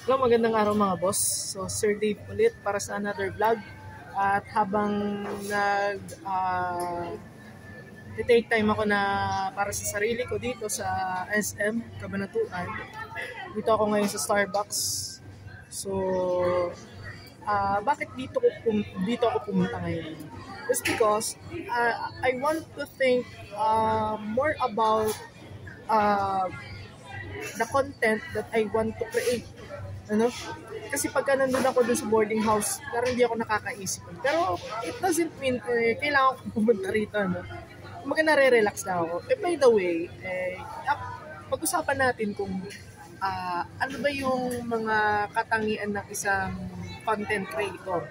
Hello, magandang araw mga boss. So, Sir Dave ulit para sa another vlog. At habang take time ako na para sa sarili ko dito sa SM, Cabanatuan. Dito ako ngayon sa Starbucks. So, bakit dito ako pumunta ngayon? It's because I want to think more about the content that I want to create. Ano? Kasi pagka nandun ako dun sa boarding house, parang hindi ako nakakaisip. Pero it doesn't mean kailangan ko pumunta rito. Ano? Kumbaga nare-relax na ako. By the way, pag-usapan natin kung ano ba yung mga katangian ng isang content creator.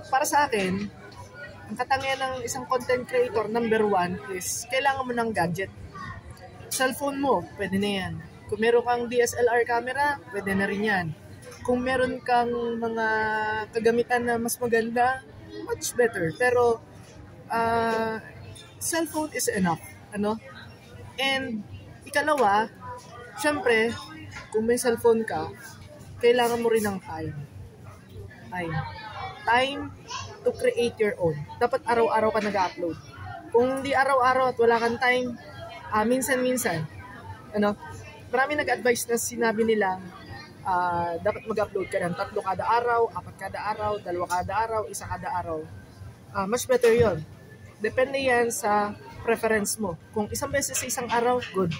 Para sa akin, ang katangian ng isang content creator, number 1 is kailangan mo ng gadget. Cellphone mo, pwede na yan. Kung meron kang DSLR camera, pwede na rin yan. Kung meron kang mga kagamitan na mas maganda, much better. Pero, cellphone is enough. Ano? And, ikalawa, syempre, kung may cellphone ka, kailangan mo rin ng time. Time to create your own. Dapat araw-araw ka nag-upload. Kung hindi araw-araw at wala kang time, minsan-minsan, ano, marami nag-advise na sinabi nila dapat mag-upload ka ng 3 kada araw, 4 kada araw, 2 kada araw, 1 kada araw. Much better yon. Depende yan sa preference mo. Kung isang beses sa isang araw, good.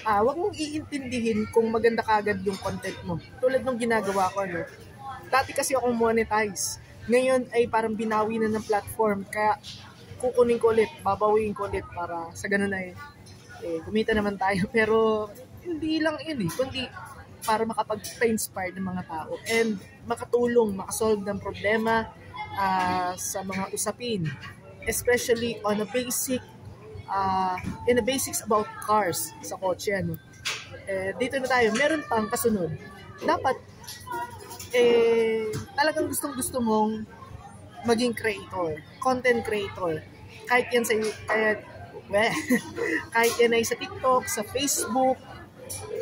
Huwag mong iintindihin kung maganda kagad yung content mo. Tulad ng ginagawa ko. No? Dati kasi akong monetize. Ngayon ay parang binawi na ng platform. Kaya kukunin ko ulit, babawiin ko ulit para sa ganun ay kumita naman tayo. Pero hindi lang yun kundi para makapag-inspire ng mga tao and makatulong, makasolve ng problema sa mga usapin, especially on a basic in the basics about cars sa kotse. Ano? Dito na tayo, meron pang kasunod. Dapat talagang gustong-gusto mong maging creator, content creator. Kahit yan sa kahit yan ay sa TikTok, sa Facebook,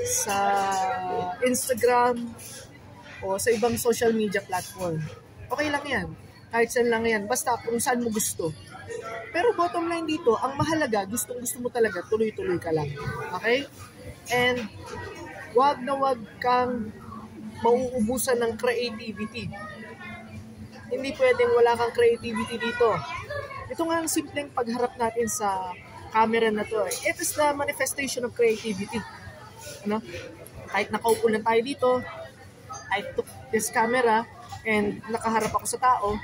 sa Instagram, o sa ibang social media platform. Okay lang yan. Kahit saan lang yan. Basta kung saan mo gusto. Pero bottom line dito, ang mahalaga, gustong-gusto mo talaga, tuloy-tuloy ka lang. Okay? And wag na wag kang mauubusan ng creativity. Hindi pwedeng wala kang creativity dito. Ito nga ang simpleng pagharap natin sa camera na to. It is the manifestation of creativity. Ano? Kahit nakaupo lang tayo dito, I took this camera and nakaharap ako sa tao,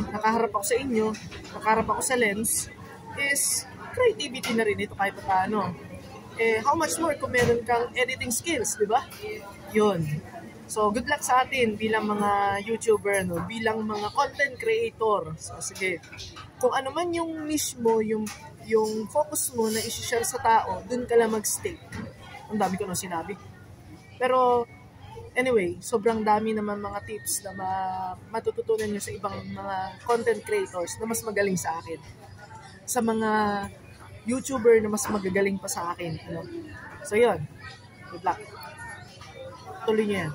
nakaharap ako sa inyo, nakaharap ako sa lens, is creativity na rin ito kahit paano. How much more kung meron kang editing skills, di ba? Yun. So, good luck sa atin bilang mga YouTuber, no? Bilang mga content creator. So, sige. Kung ano man yung niche mo, yung focus mo na i-share sa tao, dun ka lang mag-stay. Ang dami ko nang sinabi. Pero, anyway, sobrang dami naman mga tips na matututunan nyo sa ibang mga content creators na mas magaling sa akin. Sa mga YouTuber na mas magagaling pa sa akin. Ano? So, yun. Good luck. Tuloy nyo yan.